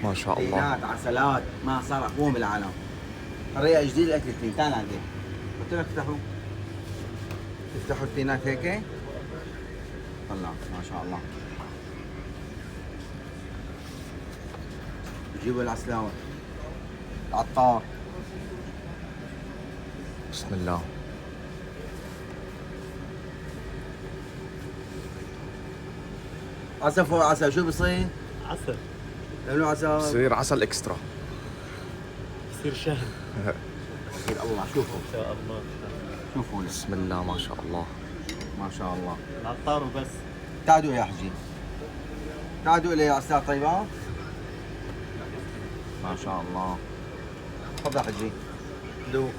ما شاء الله. تينات عسلات ما صار اخوهم بالعالم. طريقه جديده لاكل التين. تعال عندي. قلت لك افتحوا التينات هيك. طلع ما شاء الله. جيبوا العسلاوة العطار. بسم الله. عسل فوق عسل شو بصير؟ عسل. لانه عسل بصير عسل اكسترا. بصير شهر. يا الله شوفوا ان شاء الله. شوفوا بسم الله ما شاء الله. ما شاء الله. العطار وبس. تعالوا يا حجي. تعالوا لي عسل طيبة. ما شاء الله. تفضل حجي. دوق.